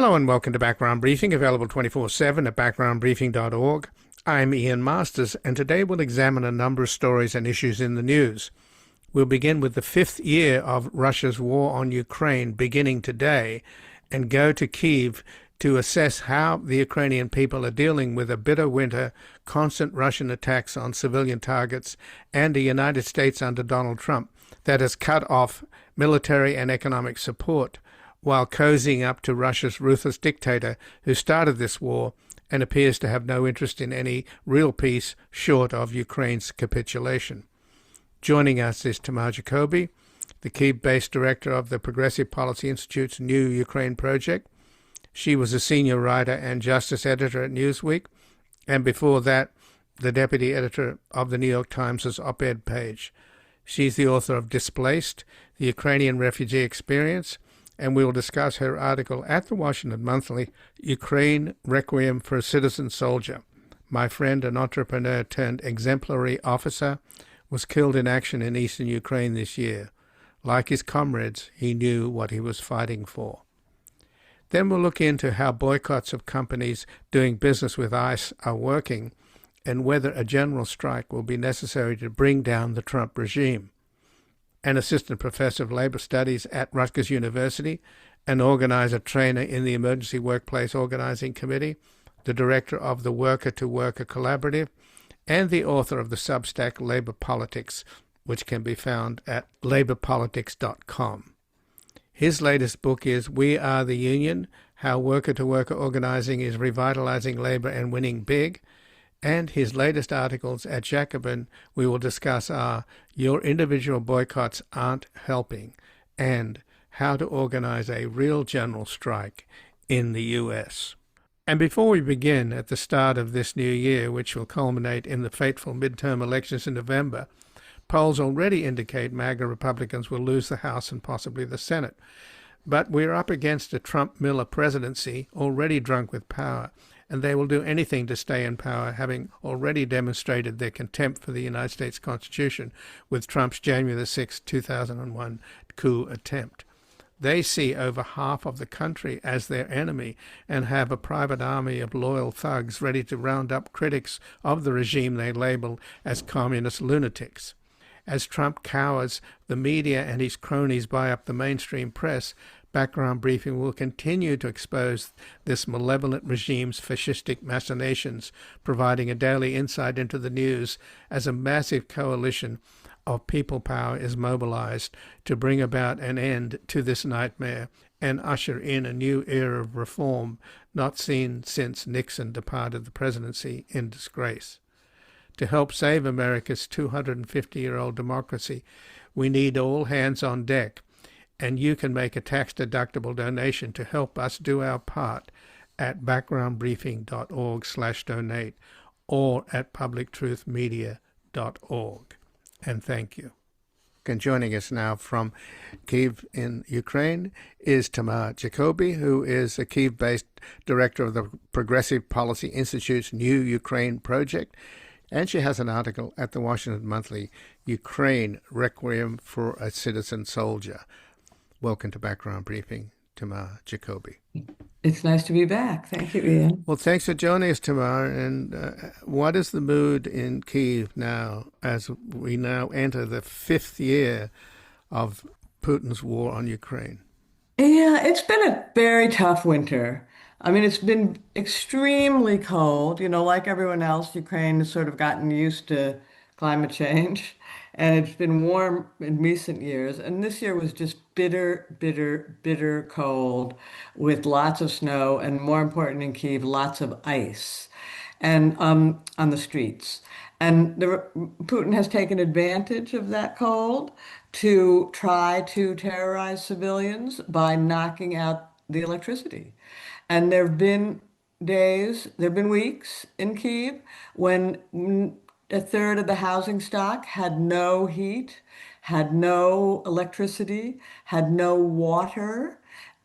Hello and welcome to Background Briefing, available 24/7 at backgroundbriefing.org. I'm Ian Masters, and today we'll examine a number of stories and issues in the news. We'll begin with the fifth year of Russia's war on Ukraine beginning today and go to Kyiv to assess how the Ukrainian people are dealing with a bitter winter, constant Russian attacks on civilian targets, and a United States under Donald Trump that has cut off military and economic support while cozying up to Russia's ruthless dictator who started this war and appears to have no interest in any real peace short of Ukraine's capitulation. Joining us is Tamar Jacoby, the Kyiv-based director of the Progressive Policy Institute's New Ukraine Project. She was a senior writer and justice editor at Newsweek, and before that, the deputy editor of the New York Times' op-ed page. She's the author of Displaced, the Ukrainian Refugee Experience, and we will discuss her article at the Washington Monthly, Ukraine Requiem for a Citizen Soldier. My friend, an entrepreneur turned exemplary officer, was killed in action in eastern Ukraine this year. Like his comrades, he knew what he was fighting for. Then we'll look into how boycotts of companies doing business with ICE are working and whether a general strike will be necessary to bring down the Trump regime. An assistant professor of labor studies at Rutgers University, an organizer trainer in the Emergency Workplace Organizing Committee, the director of the Worker to Worker Collaborative, and the author of the Substack Labor Politics, which can be found at laborpolitics.com. His latest book is We Are the Union, How Worker to Worker Organizing is Revitalizing Labor and Winning Big. And his latest articles at Jacobin we will discuss are Your Individual Boycotts Aren't Helping and How to Organize a Real General Strike in the U.S. And before we begin at the start of this new year, which will culminate in the fateful midterm elections in November, polls already indicate MAGA Republicans will lose the House and possibly the Senate. But we're up against a Trump-Miller presidency already drunk with power, and they will do anything to stay in power, having already demonstrated their contempt for the United States Constitution with Trump's January 6, 2001 coup attempt. They see over half of the country as their enemy and have a private army of loyal thugs ready to round up critics of the regime they label as communist lunatics. As Trump cowers, the media and his cronies buy up the mainstream press, Background Briefing will continue to expose this malevolent regime's fascistic machinations, providing a daily insight into the news as a massive coalition of people power is mobilized to bring about an end to this nightmare and usher in a new era of reform not seen since Nixon departed the presidency in disgrace. To help save America's 250-year-old democracy, we need all hands on deck, and you can make a tax-deductible donation to help us do our part at backgroundbriefing.org/donate or at publictruthmedia.org. And thank you. And joining us now from Kyiv in Ukraine is Tamar Jacoby, who is a Kyiv-based director of the Progressive Policy Institute's New Ukraine Project. And she has an article at the Washington Monthly, Ukraine Requiem for a Citizen Soldier. Welcome to Background Briefing, Tamar Jacoby. It's nice to be back. Thank you, Ian. Well, thanks for joining us, Tamar. And what is the mood in Kyiv now as we now enter the fifth year of Putin's war on Ukraine? Yeah, it's been a very tough winter. I mean, it's been extremely cold. Like everyone else, Ukraine has sort of gotten used to climate change, and it's been warm in recent years. And this year was just bitter, bitter, bitter cold with lots of snow, and more important in Kyiv, lots of ice and on the streets. And Putin has taken advantage of that cold to try to terrorize civilians by knocking out the electricity. And there have been weeks in Kyiv when a third of the housing stock had no heat, had no electricity, had no water,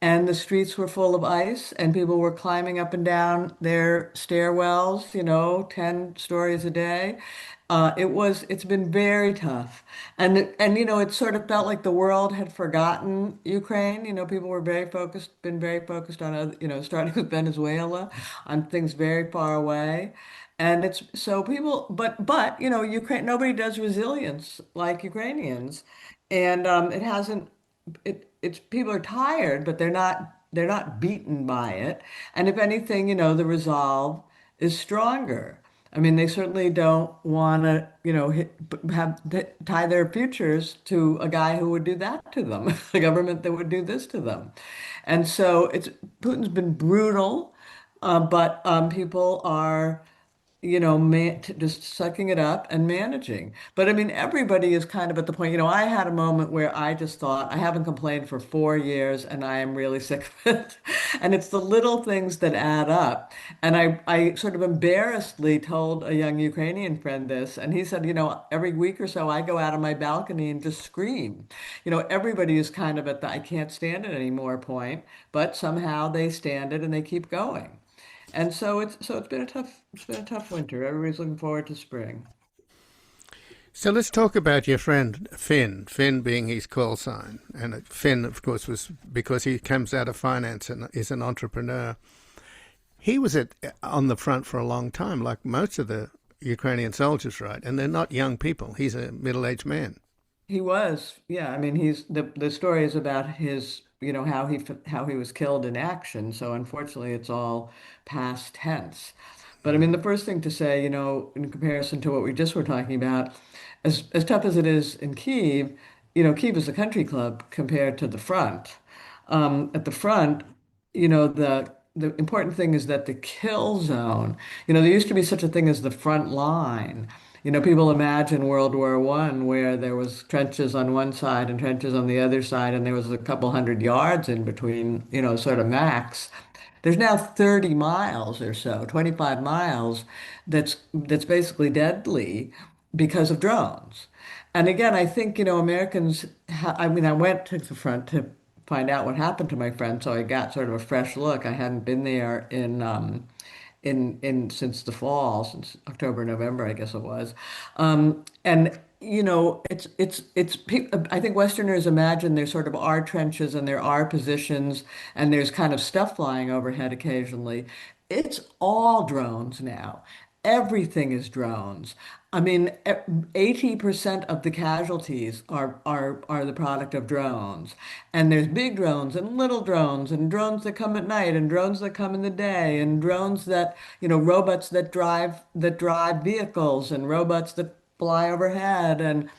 and the streets were full of ice, and people were climbing up and down their stairwells, 10 stories a day. It's been very tough. And it sort of felt like the world had forgotten Ukraine. People were been very focused on, starting with Venezuela, on things very far away. And it's so people, but Ukraine, nobody does resilience like Ukrainians. And it hasn't it's people are tired, but they're not beaten by it. And if anything, the resolve is stronger. I mean, they certainly don't want to, tie their futures to a guy who would do that to them, a government that would do this to them. And so it's Putin's been brutal, but people are just sucking it up and managing. But I mean, everybody is kind of at the point, I had a moment where I just thought, I haven't complained for 4 years and I am really sick of it. And it's the little things that add up. And I sort of embarrassedly told a young Ukrainian friend this, and he said, every week or so I go out on my balcony and just scream. Everybody is kind of at the I can't stand it anymore point, but somehow they stand it and they keep going. And so it's been a tough winter. Everybody's looking forward to spring. So let's talk about your friend Finn. Finn being his call sign, and Finn, of course, was because he comes out of finance and is an entrepreneur. He was on the front for a long time, like most of the Ukrainian soldiers, right? And they're not young people. He's a middle-aged man. He was, yeah. I mean, he's the story is about his, how he was killed in action. So unfortunately, it's all past tense. But I mean, the first thing to say, in comparison to what we just were talking about, as tough as it is in Kiev, Kiev is a country club compared to the front. At the front, the important thing is that the kill zone, there used to be such a thing as the front line. People imagine World War One, where there was trenches on one side and trenches on the other side, and there was a couple hundred yards in between, sort of max. There's now 30 miles or so, 25 miles, that's basically deadly because of drones. And again, I think, Americans, I mean, I went to the front to find out what happened to my friend, so I got sort of a fresh look. I hadn't been there in since the fall, since October, November, I guess it was. And I think Westerners imagine there sort of are trenches and there are positions and there's kind of stuff flying overhead occasionally. It's all drones now. Everything is drones. I mean, 80% of the casualties are the product of drones. And there's big drones and drones that come at night and drones that come in the day and drones that, robots that drive vehicles and robots that fly overhead. And,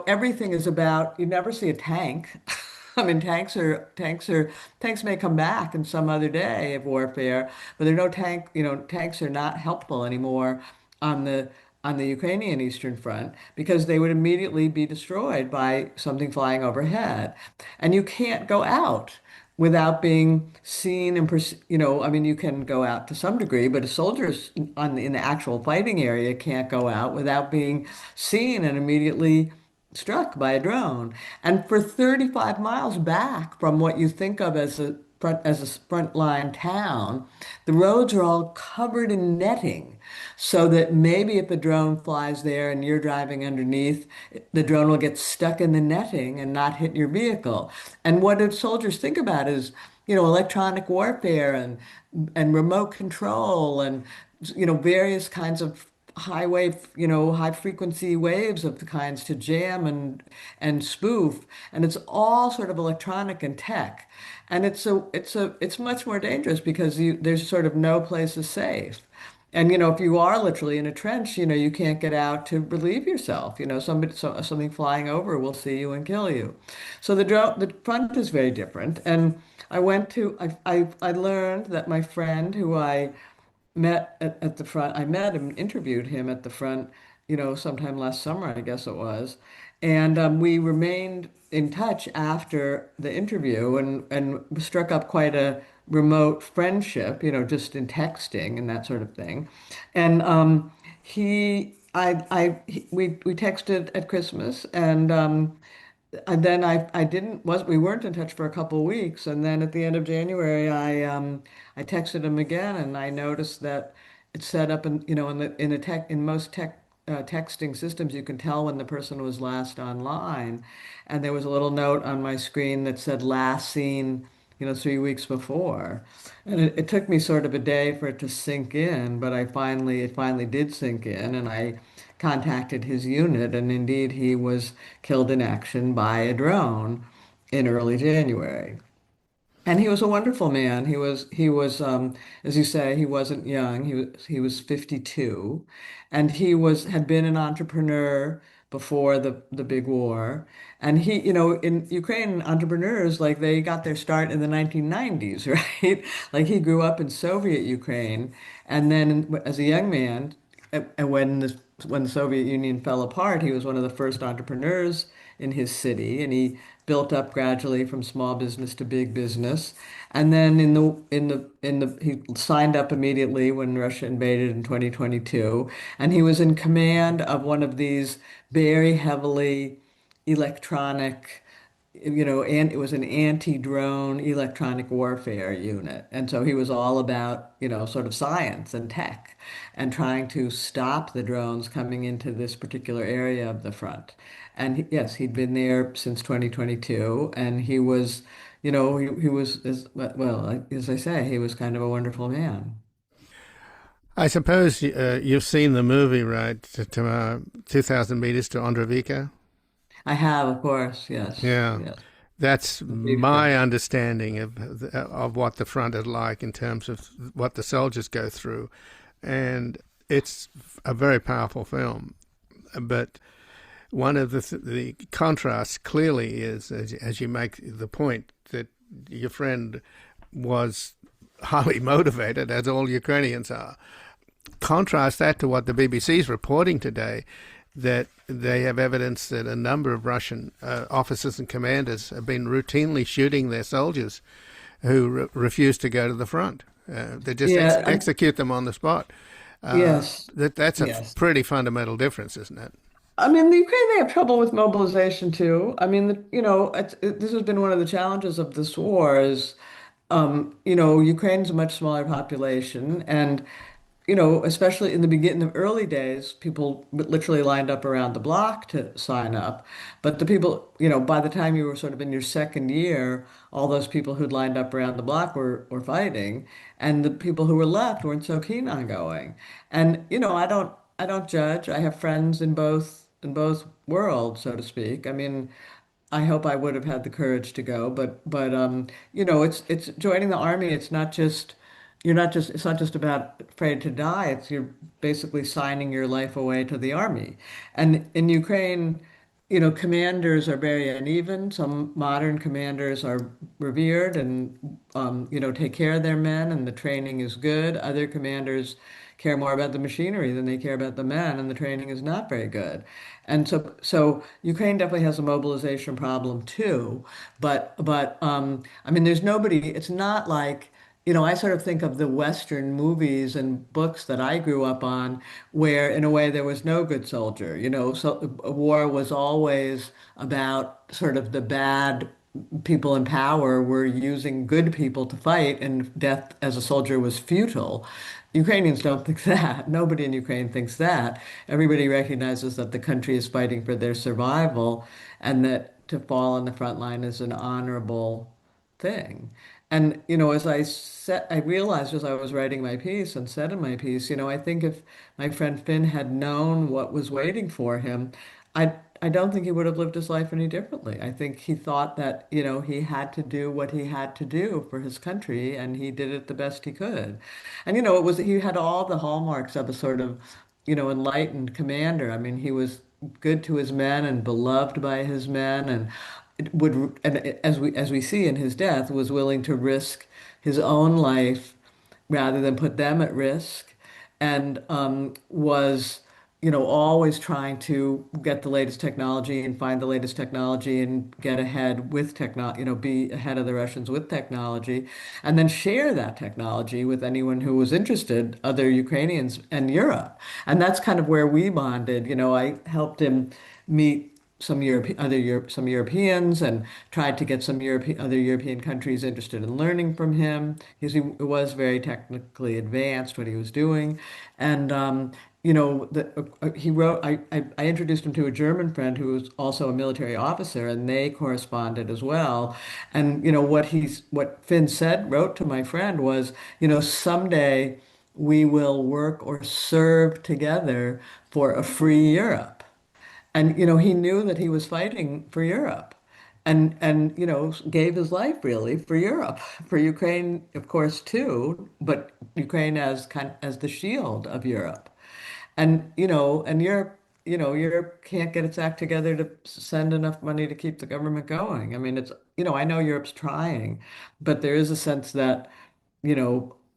everything is about, you never see a tank. I mean, tanks may come back in some other day of warfare, but there are no tanks are not helpful anymore on the Ukrainian Eastern Front because they would immediately be destroyed by something flying overhead. And you can't go out without being seen and I mean, you can go out to some degree, but a soldiers in the actual fighting area can't go out without being seen and immediately struck by a drone. And for 35 miles back from what you think of as a front line town, the roads are all covered in netting so that maybe if a drone flies there and you're driving underneath, the drone will get stuck in the netting and not hit your vehicle. And what the soldiers think about is, electronic warfare and remote control and various kinds of high frequency waves of the kinds to jam and spoof, and it's all sort of electronic and tech, and it's much more dangerous because there's sort of no place is safe. And if you are literally in a trench, you can't get out to relieve yourself. Something flying over will see you and kill you. So the front is very different. And I learned that my friend who I met at the front. I met him, interviewed him at the front, sometime last summer, I guess it was. And we remained in touch after the interview and struck up quite a remote friendship, just in texting and that sort of thing. And we texted at Christmas, and And then I didn't was we weren't in touch for a couple of weeks, and then at the end of January I texted him again, and I noticed that it's set up in in a tech in most tech texting systems you can tell when the person was last online, and there was a little note on my screen that said last seen 3 weeks before, and it took me sort of a day for it to sink in, but it finally did sink in, and I contacted his unit, and indeed he was killed in action by a drone in early January. And he was a wonderful man. As you say, he wasn't young. He was 52, and had been an entrepreneur before the big war. And in Ukraine, entrepreneurs like they got their start in the 1990s, right? Like he grew up in Soviet Ukraine, and then as a young man, and when the Soviet Union fell apart, he was one of the first entrepreneurs in his city, and he built up gradually from small business to big business. And then he signed up immediately when Russia invaded in 2022, and he was in command of one of these very heavily electronic, and it was an anti-drone electronic warfare unit. And so he was all about, sort of science and tech and trying to stop the drones coming into this particular area of the front. And yes, he'd been there since 2022, and he was, as I say, he was kind of a wonderful man. I suppose you've seen the movie, right? To 2,000 meters to Androvika. I have, of course, yes, Yeah, yes. that's A big my fan. understanding of what the front is like in terms of what the soldiers go through, and it's a very powerful film. But one of the contrasts clearly is, as you make the point, that your friend was highly motivated, as all Ukrainians are. Contrast that to what the BBC is reporting today, that they have evidence that a number of Russian officers and commanders have been routinely shooting their soldiers who refuse to go to the front. They just Yeah, execute them on the spot. yes, That's a yes. pretty fundamental difference, isn't it? I mean, the Ukraine, they have trouble with mobilization too. I mean, this has been one of the challenges of this war is, Ukraine's a much smaller population, and especially in the early days, people literally lined up around the block to sign up. But the people, by the time you were sort of in your second year, all those people who'd lined up around the block were fighting, and the people who were left weren't so keen on going. And I don't judge. I have friends in both worlds, so to speak. I mean, I hope I would have had the courage to go, but it's joining the army. It's not just about afraid to die. It's you're basically signing your life away to the army. And in Ukraine, commanders are very uneven. Some modern commanders are revered and take care of their men, and the training is good. Other commanders care more about the machinery than they care about the men, and the training is not very good. And so Ukraine definitely has a mobilization problem too. But I mean, there's nobody. It's not like. I sort of think of the Western movies and books that I grew up on, where in a way there was no good soldier. So a war was always about sort of the bad people in power were using good people to fight, and death as a soldier was futile. Ukrainians don't think that. Nobody in Ukraine thinks that. Everybody recognizes that the country is fighting for their survival, and that to fall on the front line is an honorable thing. And, I realized as I was writing my piece and said in my piece, I think if my friend Finn had known what was waiting for him, I don't think he would have lived his life any differently. I think he thought that, he had to do what he had to do for his country, and he did it the best he could. And, he had all the hallmarks of a sort of, enlightened commander. I mean, he was good to his men and beloved by his men, and as we see in his death, was willing to risk his own life rather than put them at risk, and was always trying to get the latest technology and find the latest technology and get ahead with technology, be ahead of the Russians with technology, and then share that technology with anyone who was interested, other Ukrainians and Europe. And that's kind of where we bonded. I helped him meet some Europeans and tried to get other European countries interested in learning from him because he was very technically advanced what he was doing, and he wrote. I introduced him to a German friend who was also a military officer, and they corresponded as well. And what Finn wrote to my friend was, someday we will work or serve together for a free Europe. And he knew that he was fighting for Europe and gave his life really for Europe, for Ukraine, of course, too, but Ukraine as the shield of Europe. And Europe can't get its act together to send enough money to keep the government going. I mean, I know Europe's trying, but there is a sense that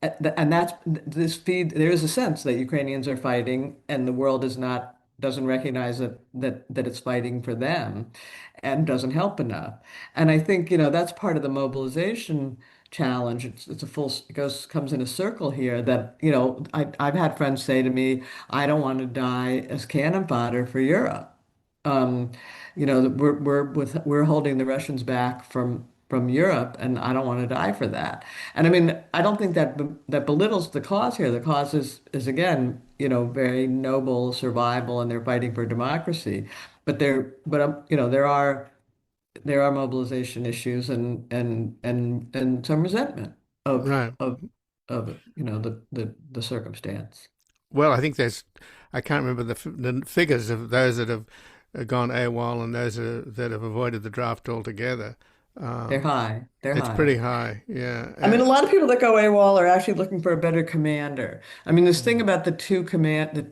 and that's this feed. There is a sense that Ukrainians are fighting, and the world doesn't recognize that it's fighting for them, and doesn't help enough. And I think that's part of the mobilization challenge. It comes in a circle here that I've had friends say to me, I don't want to die as cannon fodder for Europe. Um, that we're holding the Russians back from Europe, and I don't want to die for that. And I mean, I don't think that belittles the cause here. The cause is again, very noble survival, and they're fighting for democracy. But there are mobilization issues and some resentment of Right. of of the circumstance. Well, I think I can't remember the figures of those that have gone AWOL and those that have avoided the draft altogether. They're Um, high. They're it's high. pretty high, yeah. I mean, a lot of people that go AWOL are actually looking for a better commander. I mean, this thing about the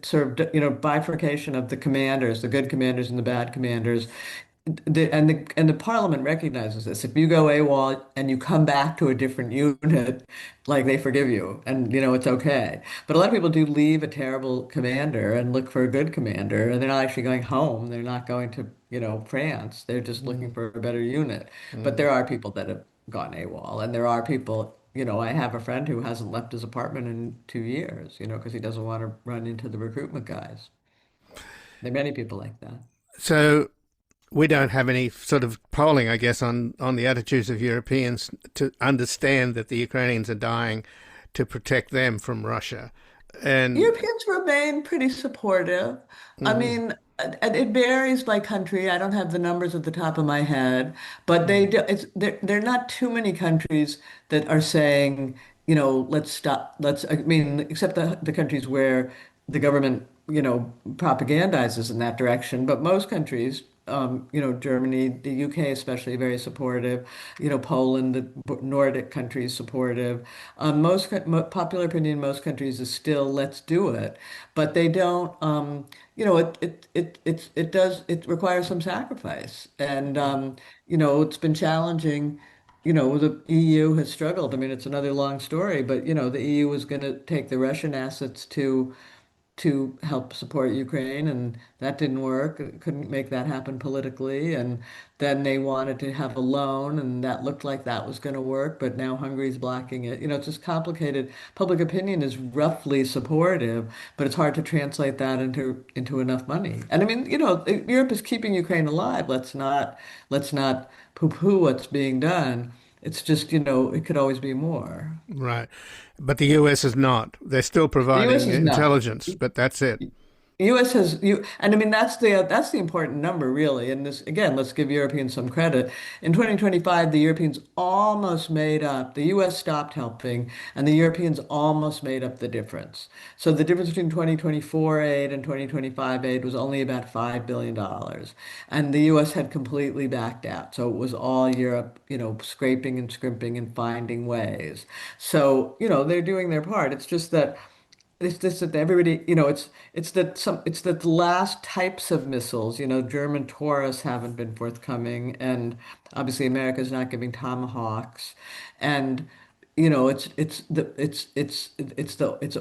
sort of, bifurcation of the commanders, the good commanders and the bad commanders, and the parliament recognizes this. If you go AWOL and you come back to a different unit, like they forgive you, and it's okay. But a lot of people do leave a terrible commander and look for a good commander, and they're not actually going home. They're not going to, France. They're just looking Mm, for a better unit. But mm. there are people that have gone AWOL, and there are people. I have a friend who hasn't left his apartment in 2 years, because he doesn't want to run into the recruitment guys. There are many people like that. So we don't have any sort of polling, I guess, on the attitudes of Europeans to understand that the Ukrainians are dying to protect them from Russia. And Europeans remain pretty supportive. I mm, mean, it varies by country. I don't have the numbers at the top of my head, but they mm, do, there are not too many countries that are saying, let's stop. I mean, except the countries where the government, propagandizes in that direction. But most countries, Germany, the UK especially, very supportive. Poland, the Nordic countries supportive. Popular opinion in most countries is still let's do it, but they don't. It requires some sacrifice, and it's been challenging. The EU has struggled. I mean, it's another long story, but the EU was going to take the Russian assets to help support Ukraine, and that didn't work. It couldn't make that happen politically. And then they wanted to have a loan, and that looked like that was going to work, but now Hungary's blocking it. It's just complicated. Public opinion is roughly supportive, but it's hard to translate that into enough money. And I mean, Europe is keeping Ukraine alive. Let's not poo-poo what's being done. It's just, it could always be more. right. But the US is not. They're still The U.S. providing is not. intelligence, but that's it. U.S. and I mean that's the important number really. And this again, let's give Europeans some credit. In 2025, the Europeans almost made up. The U.S. stopped helping, and the Europeans almost made up the difference. So the difference between 2024 aid and 2025 aid was only about $5 billion, and the U.S. had completely backed out. So it was all Europe, scraping and scrimping and finding ways. So they're doing their part. It's just that. It's just that everybody, it's that the last types of missiles, German Taurus haven't been forthcoming, and obviously America's not giving Tomahawks, and it's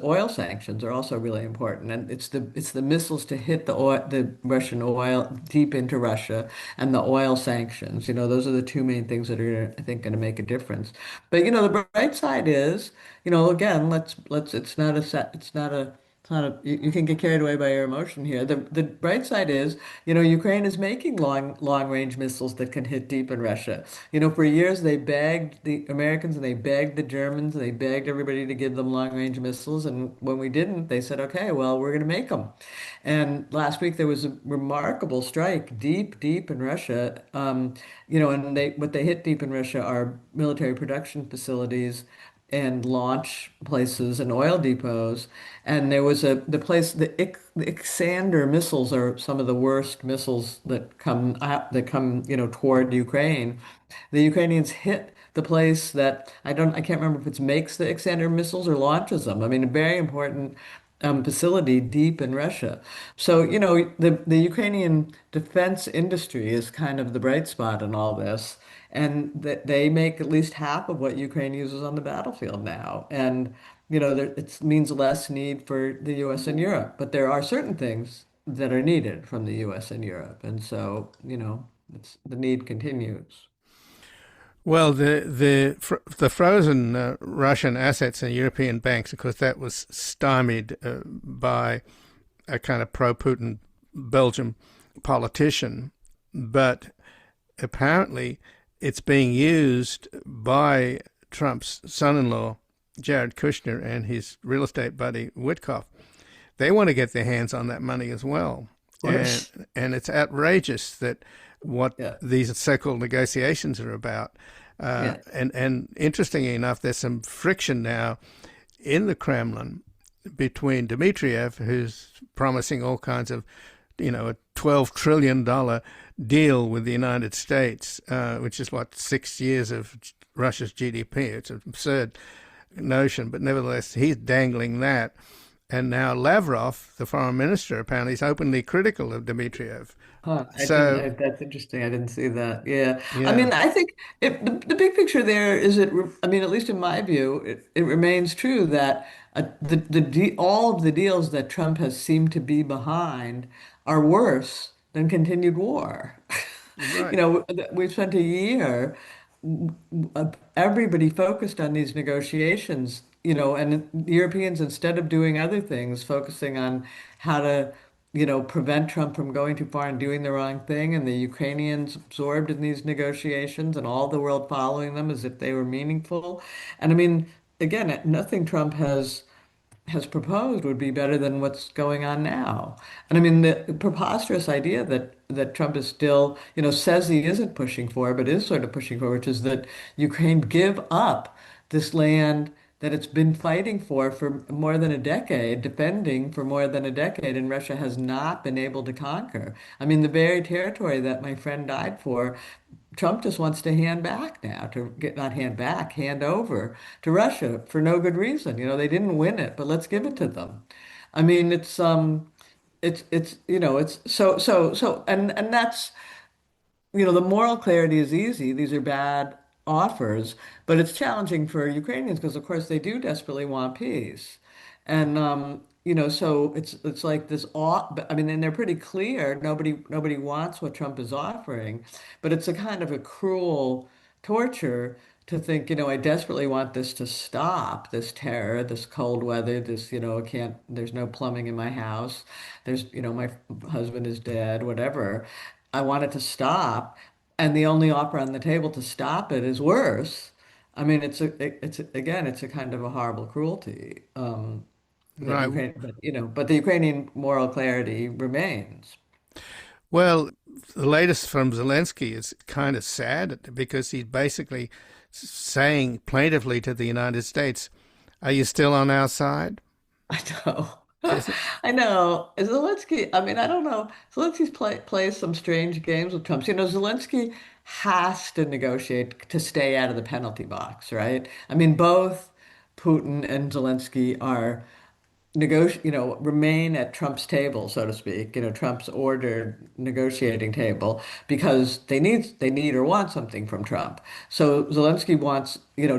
oil sanctions are also really important, and it's the missiles to hit the Russian oil deep into Russia, and the oil sanctions. Those are the two main things that are, I think, going to make a difference. But the bright side is, again, it's not a It's not you can get carried away by your emotion here. The bright side is, Ukraine is making long range missiles that can hit deep in Russia. For years they begged the Americans and they begged the Germans and they begged everybody to give them long range missiles. And when we didn't, they said, okay, well, we're going to make them. And last week there was a remarkable strike deep in Russia. And what they hit deep in Russia are military production facilities and launch places and oil depots. And there was the place, the Ixander missiles are some of the worst missiles that come toward Ukraine. The Ukrainians hit the place that I can't remember if it makes the Ixander missiles or launches them. I mean, a very important facility deep in Russia. So, the Ukrainian defense industry is kind of the bright spot in all this. And that they make at least half of what Ukraine uses on the battlefield now. And, it means less need for the US and Europe. But there are certain things that are needed from the US and Europe. And so, the need continues. Well, the frozen Russian assets in European banks, of course, that was stymied by a kind of pro-Putin Belgium politician, but apparently it's being used by Trump's son-in-law, Jared Kushner, and his real estate buddy, Witkoff. They want to get their hands on that money as well. Of course. And it's outrageous that what Yeah. these so-called negotiations are about. Yeah. And interestingly enough, there's some friction now in the Kremlin between Dmitriev, who's promising all kinds of, a $12 trillion deal with the United States, which is what, 6 years of Russia's GDP. It's an absurd notion, but nevertheless, he's dangling that. And now Lavrov, the foreign minister, apparently is openly critical of Dmitriev. Huh, So, that's interesting. I didn't see that. Yeah. I yeah, mean, I think the big picture there is I mean, at least in my view, it remains true that all of the deals that Trump has seemed to be behind are worse than continued war. right. We've spent a year everybody focused on these negotiations, and the Europeans, instead of doing other things, focusing on how to, prevent Trump from going too far and doing the wrong thing, and the Ukrainians absorbed in these negotiations and all the world following them as if they were meaningful. And I mean, again, nothing Trump has proposed would be better than what's going on now. And I mean, the preposterous idea that Trump is still, says he isn't pushing for, but is sort of pushing for, which is that Ukraine give up this land that it's been fighting for more than a decade, defending for more than a decade, and Russia has not been able to conquer. I mean, the very territory that my friend died for, Trump just wants to hand back now, to get not hand back, hand over to Russia for no good reason. They didn't win it, but let's give it to them. I mean, it's and that's the moral clarity is easy. These are bad offers, but it's challenging for Ukrainians because, of course, they do desperately want peace. And so it's like this. I mean, and they're pretty clear. Nobody wants what Trump is offering, but it's a kind of a cruel torture to think, I desperately want this to stop, this terror, this cold weather, this, I can't, there's no plumbing in my house. My husband is dead, whatever. I want it to stop. And the only offer on the table to stop it is worse. I mean, again, it's a kind of a horrible cruelty that Right. Ukraine, but the Ukrainian moral clarity remains. Well, the latest from Zelensky is kind of sad because he's basically saying plaintively to the United States, "Are you still on our side?" I know. Is it? I know. Zelensky, I mean, I don't know. Zelensky's plays some strange games with Trump. Zelensky has to negotiate to stay out of the penalty box, right? I mean, both Putin and Zelensky are remain at Trump's table, so to speak, Trump's ordered negotiating table because they need or want something from Trump. So Zelensky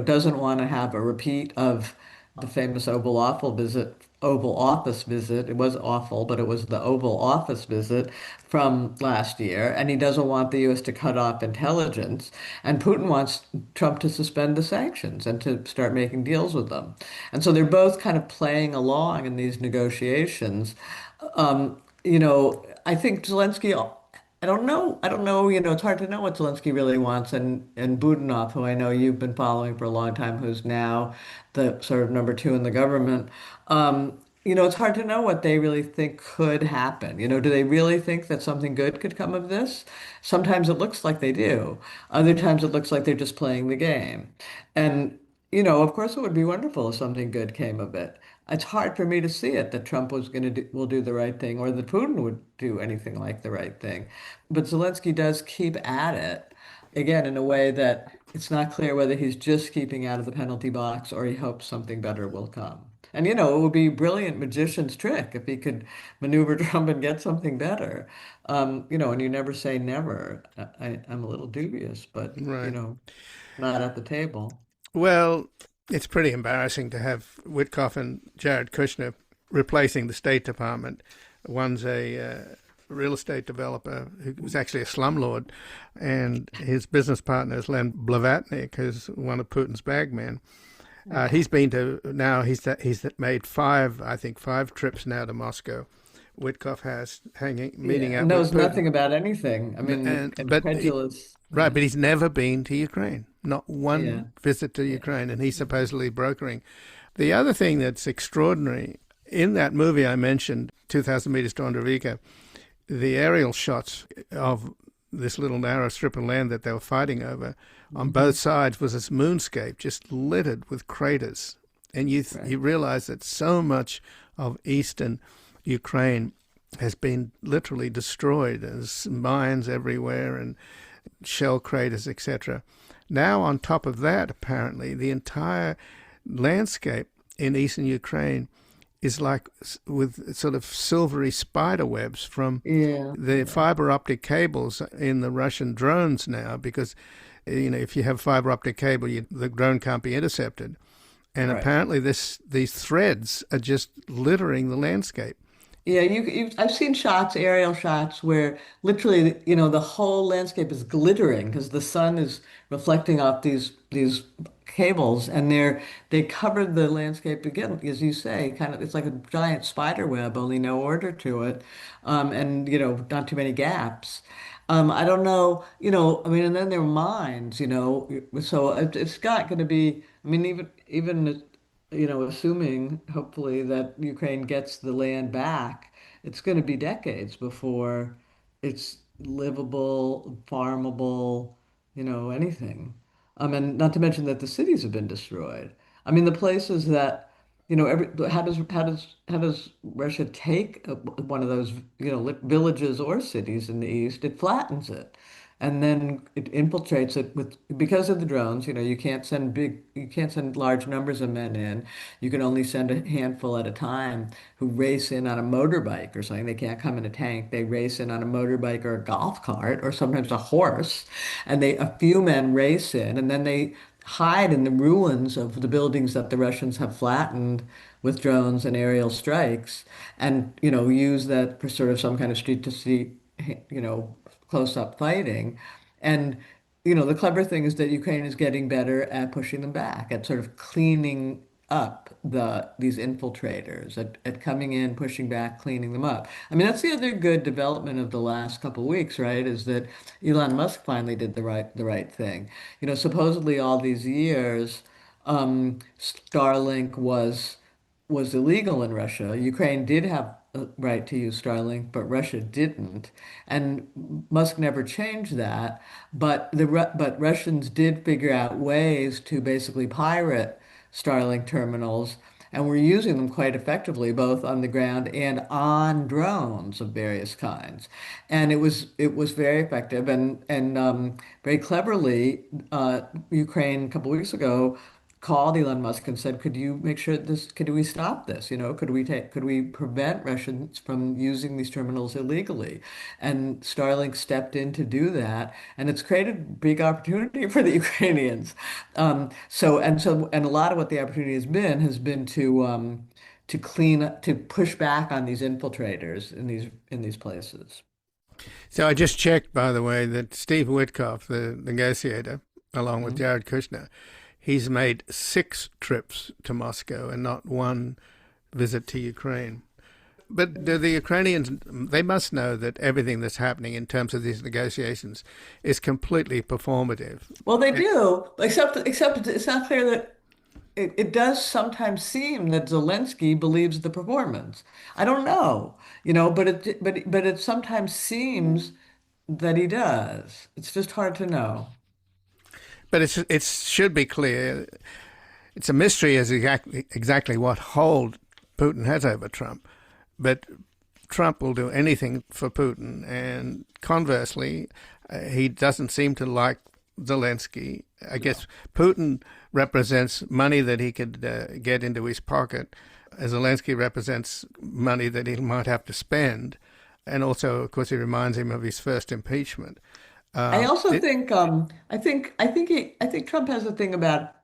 doesn't want to have a repeat of the famous Oval Office visit Oval Office visit. It was awful, but it was the Oval Office visit from last year. And he doesn't want the U.S. to cut off intelligence. And Putin wants Trump to suspend the sanctions and to start making deals with them. And so they're both kind of playing along in these negotiations. I think Zelensky, I don't know. I don't know. It's hard to know what Zelensky really wants. And Budanov, who I know you've been following for a long time, who's now the sort of number two in the government. It's hard to know what they really think could happen. Do they really think that something good could come of this? Sometimes it looks like they do. Other times it looks like they're just playing the game. And, of course it would be wonderful if something good came of it. It's hard for me to see it that Trump will do the right thing or that Putin would do anything like the right thing. But Zelensky does keep at it, again, in a way that it's not clear whether he's just keeping out of the penalty box or he hopes something better will come. And it would be a brilliant magician's trick if he could maneuver Trump and get something better. And you never say never. I'm a little dubious, but Right. not at the table. Well, it's pretty embarrassing to have Witkoff and Jared Kushner replacing the State Department. One's a real estate developer who was actually a slumlord, and his business partner is Len Blavatnik, who's one of Putin's bagmen. He's been to now. He's made I think five trips now to Moscow. Witkoff has hanging meeting Yeah, up with knows Putin, nothing about anything. I mean, and but incredulous. right, Yeah, but he's never been to Ukraine. Not yeah, one visit to yeah. Ukraine, and he's supposedly brokering. The other thing that's extraordinary in that movie I mentioned, 2,000 Meters to Androvika, the aerial shots of this little narrow strip of land that they were fighting over on Hmm. both sides was this moonscape just littered with craters. And Right. you realize that so much of eastern Ukraine has been literally destroyed. There's mines everywhere and shell craters, etc. Now, on top of that, apparently, the entire landscape in eastern Ukraine is like with sort of silvery spider webs from Yeah, the yeah, fiber optic cables in the Russian drones now, because if you have fiber optic cable, the drone can't be intercepted, and right. apparently these threads are just littering the landscape. Yeah, I've seen shots, aerial shots, where literally, the whole landscape is glittering because the sun is reflecting off these cables, and they covered the landscape again, as you say, kind of. It's like a giant spider web, only no order to it, and not too many gaps. I don't know, I mean, and then there are mines, so it's not going to be. I mean, even assuming hopefully that Ukraine gets the land back, it's going to be decades before it's livable, farmable, anything. And not to mention that the cities have been destroyed. I mean, the places that, how does Russia take one of those, villages or cities in the east? It flattens it and then it infiltrates it because of the drones. You can't send large numbers of men in. You can only send a handful at a time who race in on a motorbike or something. They can't come in a tank. They race in on a motorbike or a golf cart or sometimes a horse, and a few men race in, and then they hide in the ruins of the buildings that the Russians have flattened with drones and aerial strikes, and use that for sort of some kind of street to street, close-up fighting. And the clever thing is that Ukraine is getting better at pushing them back, at sort of cleaning up these infiltrators, at coming in, pushing back, cleaning them up. I mean, that's the other good development of the last couple of weeks, right? Is that Elon Musk finally did the right thing. Supposedly all these years, Starlink was illegal in Russia. Ukraine did have a right to use Starlink, but Russia didn't. And Musk never changed that. But Russians did figure out ways to basically pirate Starlink terminals, and we're using them quite effectively, both on the ground and on drones of various kinds. And it was very effective, and very cleverly, Ukraine a couple weeks ago called Elon Musk and said, "Could you make sure could we stop this? Could we prevent Russians from using these terminals illegally?" And Starlink stepped in to do that, and it's created big opportunity for the Ukrainians. And a lot of what the opportunity has been to to push back on these infiltrators in these places. So I just checked, by the way, that Steve Witkoff, the negotiator, along with Mhm. Jared Kushner, he's made 6 trips to Moscow and not one visit to Ukraine. But do the Ukrainians, they must know that everything that's happening in terms of these negotiations is completely performative. Well, they do, except it's not clear that it does sometimes seem that Zelensky believes the performance. I don't know, but it sometimes seems that he does. It's just hard to know. But it should be clear. It's a mystery as exactly what hold Putin has over Trump. But Trump will do anything for Putin, and conversely, he doesn't seem to like Zelensky. I No. guess Putin represents money that he could get into his pocket. Zelensky represents money that he might have to spend, and also, of course, he reminds him of his first impeachment. I Um, also it, think I think Trump has a thing about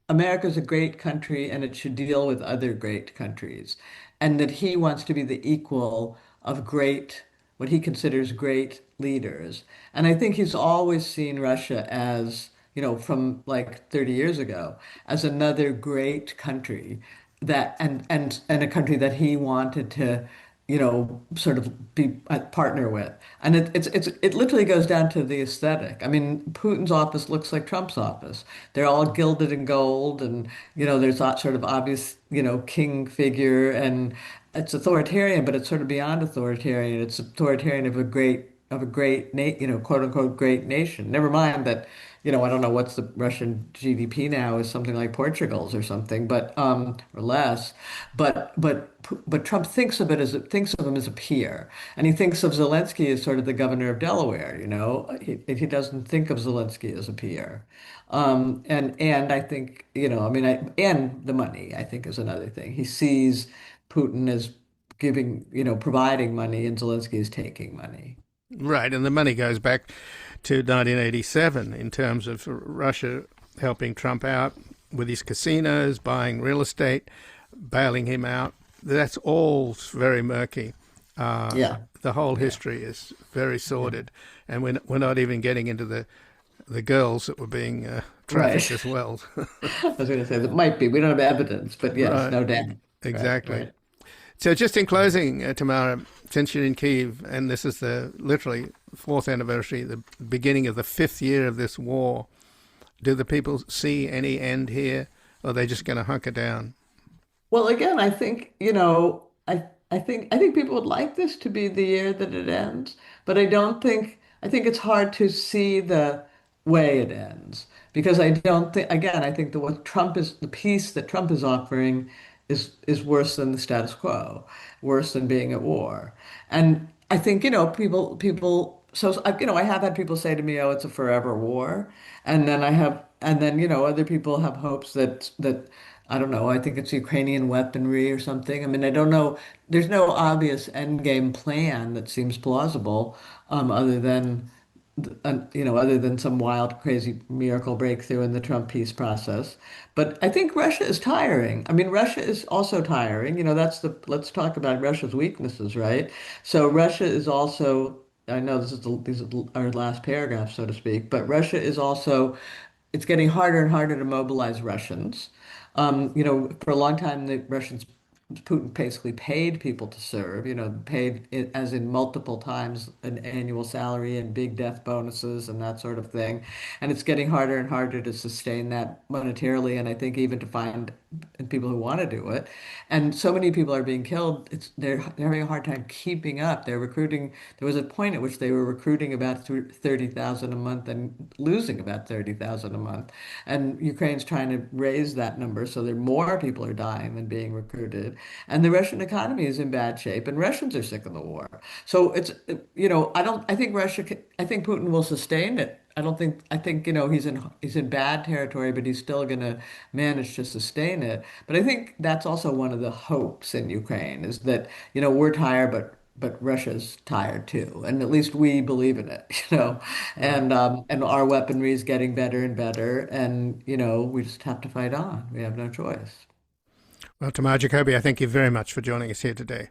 America's a great country and it should deal with other great countries, and that he wants to be the equal of what he considers great leaders. And I think he's always seen Russia as, from like 30 years ago, as another great country that and a country that he wanted to sort of be a partner with. And it literally goes down to the aesthetic. I mean, Putin's office looks like Trump's office. They're all gilded in gold, and there's that sort of obvious, king figure, and it's authoritarian, but it's sort of beyond authoritarian. It's authoritarian of a great quote unquote great nation. Never mind that, I don't know what's the Russian GDP now is something like Portugal's or something, but or less. But Trump thinks of him as a peer, and he thinks of Zelensky as sort of the governor of Delaware. He doesn't think of Zelensky as a peer. And I think, and the money, I think, is another thing. He sees Putin as providing money, and Zelensky is taking money. right, and the money goes back to 1987 in terms of Russia helping Trump out with his casinos, buying real estate, bailing him out. That's all very murky. Yeah, The whole yeah, history is very yeah. sordid, and we're not even getting into the girls that were being trafficked Right. as well. I was going to say that might be. We don't have evidence, but yes, Right, no doubt. Right, exactly. right. So, just in closing, Tamara, since you're in Kyiv, and this is the literally 4th anniversary, the beginning of the 5th year of this war, do the people see any end here, or are they just going to hunker down? Well, again, I think, I think people would like this to be the year that it ends, but I think it's hard to see the way it ends because I don't think, again, I think the peace that Trump is offering is worse than the status quo, worse than being at war. And I think, so, I have had people say to me, oh, it's a forever war. And then, other people have hopes that I don't know. I think it's Ukrainian weaponry or something. I mean, I don't know. There's no obvious end game plan that seems plausible, other than, other than some wild, crazy miracle breakthrough in the Trump peace process. But I think Russia is tiring. I mean, Russia is also tiring. Let's talk about Russia's weaknesses, right? So Russia is also, I know these are our last paragraph, so to speak, but Russia is also, it's getting harder and harder to mobilize Russians. For a long time, the Russians, Putin basically paid people to serve, paid it as in multiple times an annual salary and big death bonuses and that sort of thing. And it's getting harder and harder to sustain that monetarily. And I think even to find people who want to do it. And so many people are being killed. They're having a hard time keeping up. They're recruiting. There was a point at which they were recruiting about 30,000 a month and losing about 30,000 a month. And Ukraine's trying to raise that number so that more people are dying than being recruited. And the Russian economy is in bad shape, and Russians are sick of the war. So I think Putin will sustain it. I think, he's in bad territory, but he's still going to manage to sustain it. But I think that's also one of the hopes in Ukraine is that, we're tired, but Russia's tired too, and at least we believe in it, Right. and our weaponry is getting better and better, and we just have to fight on. We have no choice. Well, Tamar Jacoby, I thank you very much for joining us here today.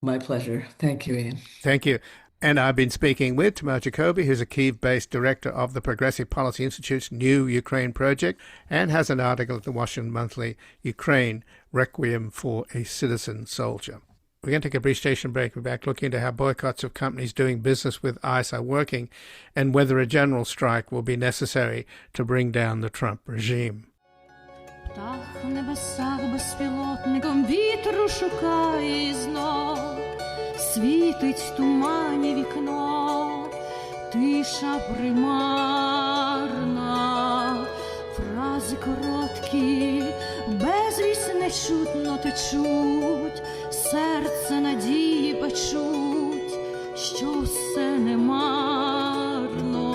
My pleasure. Thank you, Ian. Thank you. And I've been speaking with Tamar Jacoby, who's a Kyiv-based director of the Progressive Policy Institute's New Ukraine Project and has an article at the Washington Monthly, Ukraine, Requiem for a Citizen Soldier. We're going to take a brief station break. We're back looking into how boycotts of companies doing business with ICE are working and whether a general strike will be necessary to bring down the Trump regime. Птах в небесах безпілотником вітру шукає і знов, світить в тумані вікно, тиша примарна, фрази короткі, безвість не чутно течуть, серце надії печуть, що все не марно,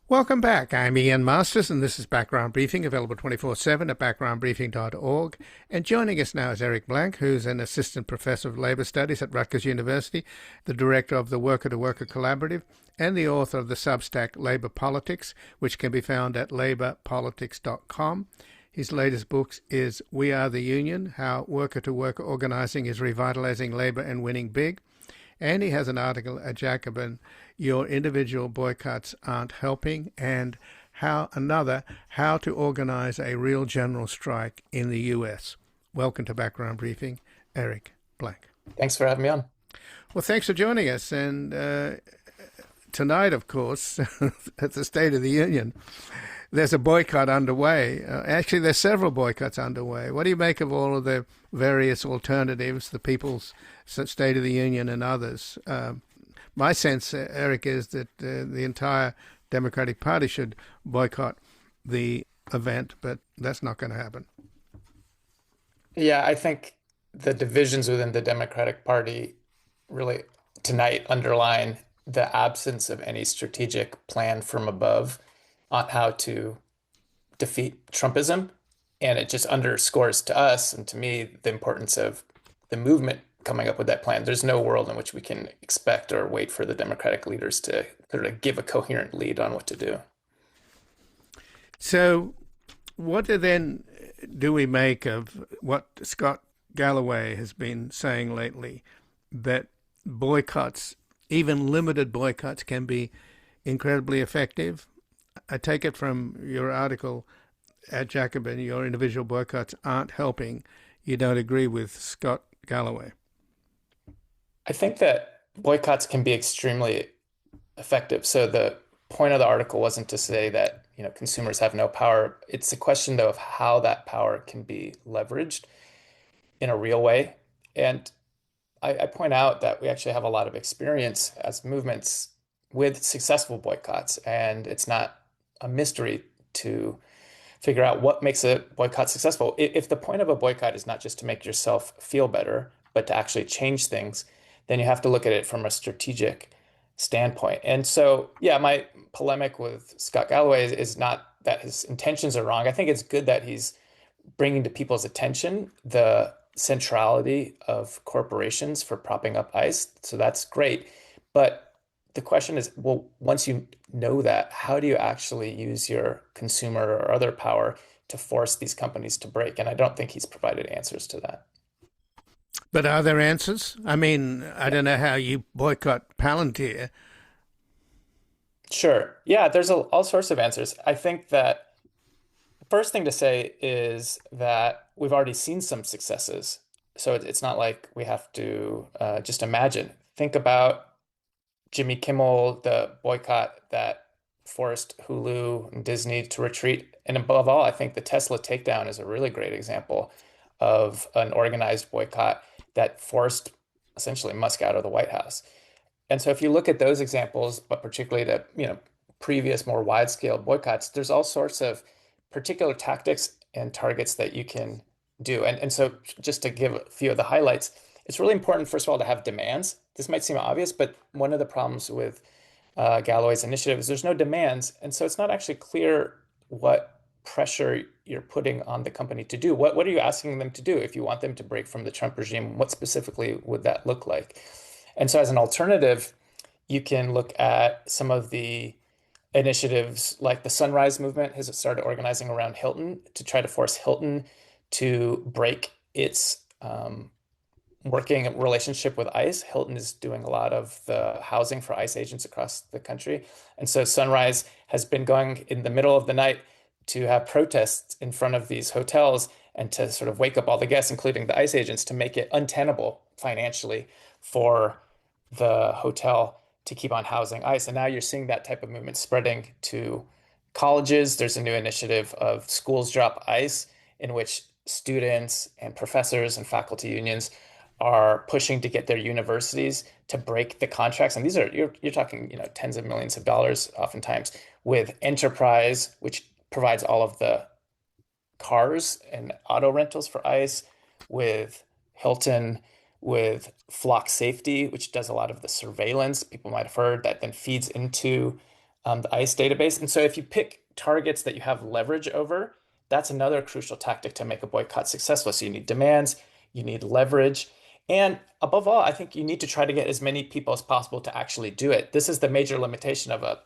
Welcome back. I'm Ian Masters, and this is Background Briefing, available 24/7 at backgroundbriefing.org. And joining us now is Eric Blanc, who's an assistant professor of labor studies at Rutgers University, the director of the Worker-to-Worker Collaborative, and the author of the Substack Labor Politics, which can be found at laborpolitics.com. His latest book is We Are the Union, How Worker-to-Worker Organizing is Revitalizing Labor and Winning Big. And he has an article at Jacobin, Your Individual Boycotts Aren't Helping, and how to organize a real general strike in the U.S. Welcome to Background Briefing, Eric Blanc. Thanks for having me on. Well, thanks for joining us. And tonight, of course, at the State of the Union, there's a boycott underway. Actually, there's several boycotts underway. What do you make of all of the various alternatives, the People's State of the Union and others? My sense, Eric, is that the entire Democratic Party should boycott the event, but that's not going to happen. Yeah, I think the divisions within the Democratic Party really tonight underline the absence of any strategic plan from above on how to defeat Trumpism. And it just underscores to us and to me the importance of the movement coming up with that plan. There's no world in which we can expect or wait for the Democratic leaders to sort of give a coherent lead on what to do. So what then do we make of what Scott Galloway has been saying lately, that boycotts, even limited boycotts, can be incredibly effective? I take it from your article at Jacobin, Your Individual Boycotts Aren't Helping. You don't agree with Scott Galloway. I think that boycotts can be extremely effective. So the point of the article wasn't to say that, consumers have no power. It's a question, though, of how that power can be leveraged in a real way. And I point out that we actually have a lot of experience as movements with successful boycotts, and it's not a mystery to figure out what makes a boycott successful. If the point of a boycott is not just to make yourself feel better, but to actually change things, then you have to look at it from a strategic standpoint. And so, yeah, my polemic with Scott Galloway is not that his intentions are wrong. I think it's good that he's bringing to people's attention the centrality of corporations for propping up ICE. So that's great. But the question is, well, once you know that, how do you actually use your consumer or other power to force these companies to break? And I don't think he's provided answers to that. But are there answers? I mean, I don't know how you boycott Palantir. Sure. Yeah, there's all sorts of answers. I think that the first thing to say is that we've already seen some successes. So it's not like we have to just imagine. Think about Jimmy Kimmel, the boycott that forced Hulu and Disney to retreat. And above all, I think the Tesla takedown is a really great example of an organized boycott that forced essentially Musk out of the White House. And so if you look at those examples, but particularly the previous more wide-scale boycotts, there's all sorts of particular tactics and targets that you can do. And so just to give a few of the highlights, it's really important, first of all, to have demands. This might seem obvious, but one of the problems with Galloway's initiative is there's no demands. And so it's not actually clear what pressure you're putting on the company to do. What are you asking them to do? If you want them to break from the Trump regime, what specifically would that look like? And so as an alternative, you can look at some of the initiatives like the Sunrise Movement has started organizing around Hilton to try to force Hilton to break its working relationship with ICE. Hilton is doing a lot of the housing for ICE agents across the country. And so Sunrise has been going in the middle of the night to have protests in front of these hotels and to sort of wake up all the guests, including the ICE agents, to make it untenable financially for the hotel to keep on housing ICE. And now you're seeing that type of movement spreading to colleges. There's a new initiative of Schools Drop ICE, in which students and professors and faculty unions are pushing to get their universities to break the contracts. And these are, you're talking, tens of millions of dollars oftentimes, with Enterprise, which provides all of the cars and auto rentals for ICE, with Hilton, with Flock Safety, which does a lot of the surveillance, people might have heard, that then feeds into the ICE database. And so if you pick targets that you have leverage over, that's another crucial tactic to make a boycott successful. So you need demands, you need leverage, and above all, I think you need to try to get as many people as possible to actually do it. This is the major limitation of a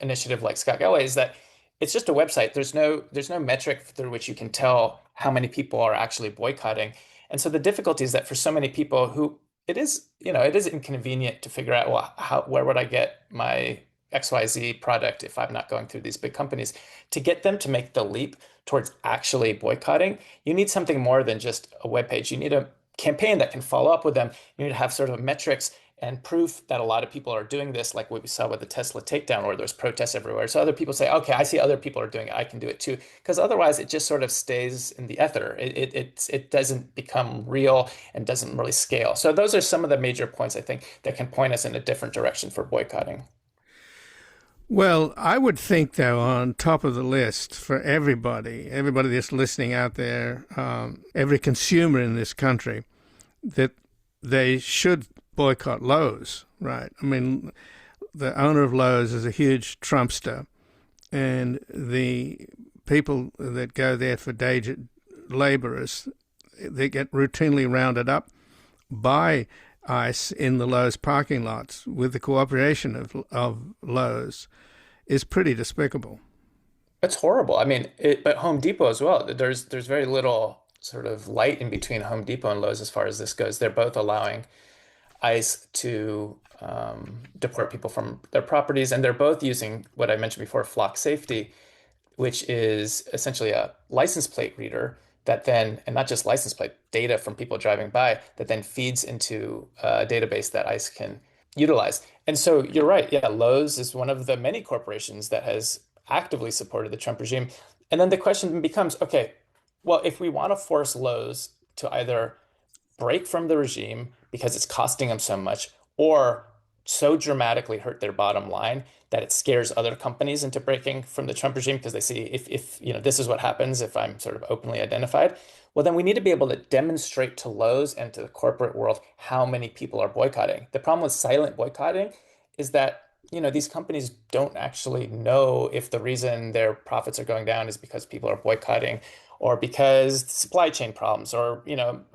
initiative like Scott Galloway, is that it's just a website. There's no metric through which you can tell how many people are actually boycotting. And so the difficulty is that for so many people who it is inconvenient to figure out, well, where would I get my XYZ product if I'm not going through these big companies? To get them to make the leap towards actually boycotting, you need something more than just a web page. You need a campaign that can follow up with them. You need to have sort of metrics and proof that a lot of people are doing this, like what we saw with the Tesla takedown, where there's protests everywhere. So other people say, okay, I see other people are doing it, I can do it too. Because otherwise it just sort of stays in the ether. It doesn't become real and doesn't really scale. So those are some of the major points, I think, that can point us in a different direction for boycotting. Well, I would think, though, on top of the list for everybody that's listening out there, every consumer in this country, that they should boycott Lowe's, right? I mean, the owner of Lowe's is a huge Trumpster, and the people that go there for day laborers, they get routinely rounded up by ICE in the Lowe's parking lots with the cooperation of Lowe's is pretty despicable. It's horrible. I mean, but Home Depot as well. There's very little sort of light in between Home Depot and Lowe's as far as this goes. They're both allowing ICE to deport people from their properties, and they're both using what I mentioned before, Flock Safety, which is essentially a license plate reader that then, and not just license plate, data from people driving by that then feeds into a database that ICE can utilize. And so you're right. Yeah, Lowe's is one of the many corporations that has actively supported the Trump regime. And then the question becomes, okay, well, if we want to force Lowe's to either break from the regime because it's costing them so much, or so dramatically hurt their bottom line that it scares other companies into breaking from the Trump regime because they see if this is what happens if I'm sort of openly identified, well, then we need to be able to demonstrate to Lowe's and to the corporate world how many people are boycotting. The problem with silent boycotting is that these companies don't actually know if the reason their profits are going down is because people are boycotting or because supply chain problems or,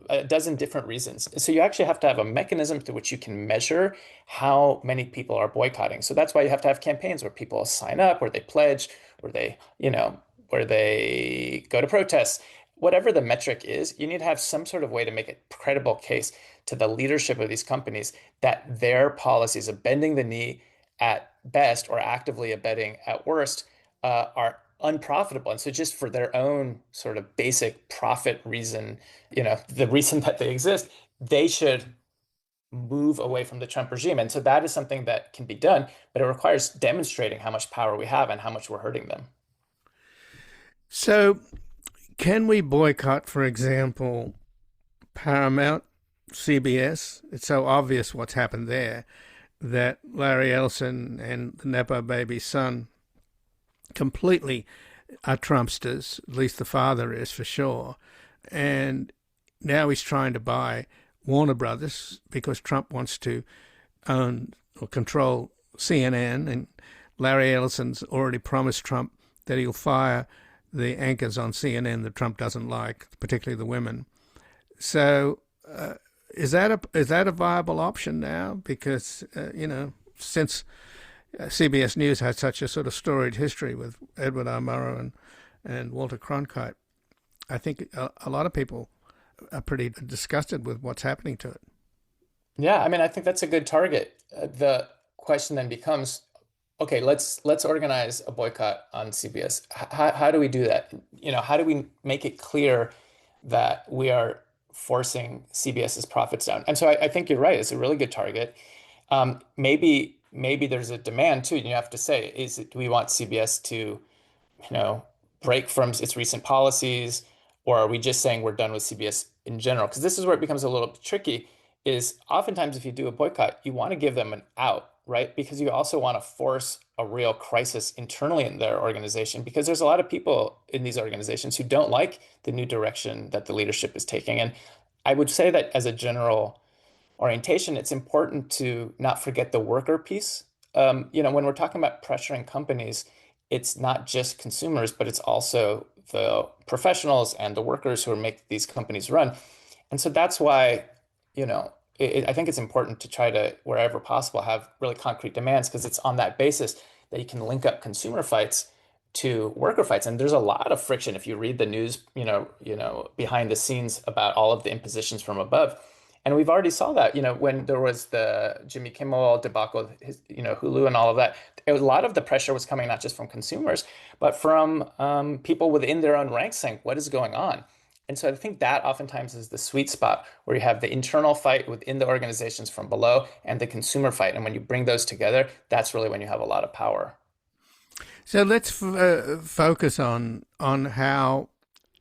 a dozen different reasons. So you actually have to have a mechanism through which you can measure how many people are boycotting. So that's why you have to have campaigns where people sign up, where they pledge, where they go to protests. Whatever the metric is, you need to have some sort of way to make a credible case to the leadership of these companies that their policies of bending the knee at best or actively abetting at worst are unprofitable. And so just for their own sort of basic profit reason, the reason that they exist, they should move away from the Trump regime. And so that is something that can be done, but it requires demonstrating how much power we have and how much we're hurting them. So can we boycott, for example, Paramount, CBS? It's so obvious what's happened there that Larry Ellison and the Nepo baby's son completely are Trumpsters, at least the father is for sure. And now he's trying to buy Warner Brothers because Trump wants to own or control CNN. And Larry Ellison's already promised Trump that he'll fire the anchors on CNN that Trump doesn't like, particularly the women. So is that a viable option now? Because, since CBS News had such a sort of storied history with Edward R. Murrow and Walter Cronkite. I think a lot of people are pretty disgusted with what's happening to it. Yeah, I mean, I think that's a good target. The question then becomes, okay, let's organize a boycott on CBS. How do we do that? How do we make it clear that we are forcing CBS's profits down? And so I think you're right. It's a really good target. Maybe there's a demand too. And you have to say, do we want CBS to, break from its recent policies, or are we just saying we're done with CBS in general? Because this is where it becomes a little tricky. Is oftentimes if you do a boycott, you want to give them an out, right? Because you also want to force a real crisis internally in their organization, because there's a lot of people in these organizations who don't like the new direction that the leadership is taking. And I would say that as a general orientation, it's important to not forget the worker piece. When we're talking about pressuring companies, it's not just consumers, but it's also the professionals and the workers who make these companies run. And so that's why, I think it's important to try to, wherever possible, have really concrete demands, because it's on that basis that you can link up consumer fights to worker fights. And there's a lot of friction if you read the news, behind the scenes about all of the impositions from above. And we've already saw that, when there was the Jimmy Kimmel debacle, Hulu and all of that, a lot of the pressure was coming not just from consumers, but from people within their own ranks saying, what is going on? And so I think that oftentimes is the sweet spot where you have the internal fight within the organizations from below and the consumer fight. And when you bring those together, that's really when you have a lot of power. So let's focus on how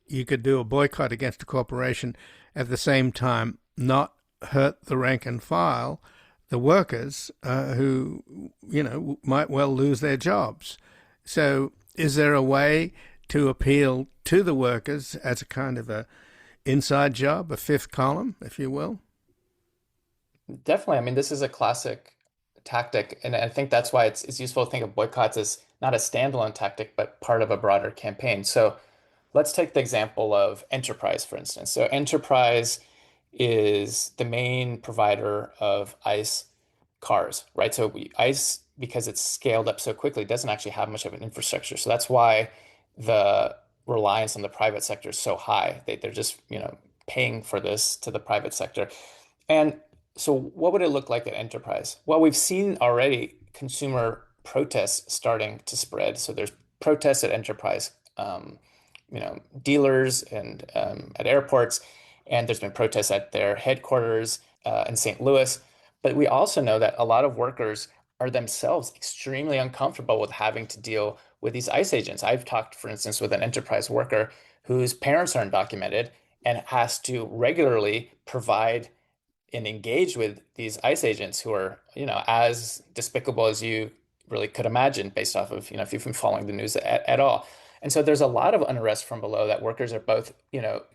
you could do a boycott against a corporation at the same time not hurt the rank and file, the workers who, might well lose their jobs. So is there a way to appeal to the workers as a kind of a inside job, a fifth column, if you will? Definitely. I mean, this is a classic tactic. And I think that's why it's useful to think of boycotts as not a standalone tactic, but part of a broader campaign. So let's take the example of Enterprise, for instance. So Enterprise is the main provider of ICE cars, right? So ICE, because it's scaled up so quickly, doesn't actually have much of an infrastructure. So that's why the reliance on the private sector is so high. They're just, paying for this to the private sector. And so what would it look like at Enterprise? Well, we've seen already consumer protests starting to spread. So there's protests at Enterprise, dealers and at airports, and there's been protests at their headquarters in St. Louis. But we also know that a lot of workers are themselves extremely uncomfortable with having to deal with these ICE agents. I've talked, for instance, with an Enterprise worker whose parents are undocumented and has to regularly provide and engage with these ICE agents who are, as despicable as you really could imagine based off of, if you've been following the news at all. And so there's a lot of unrest from below that workers are both,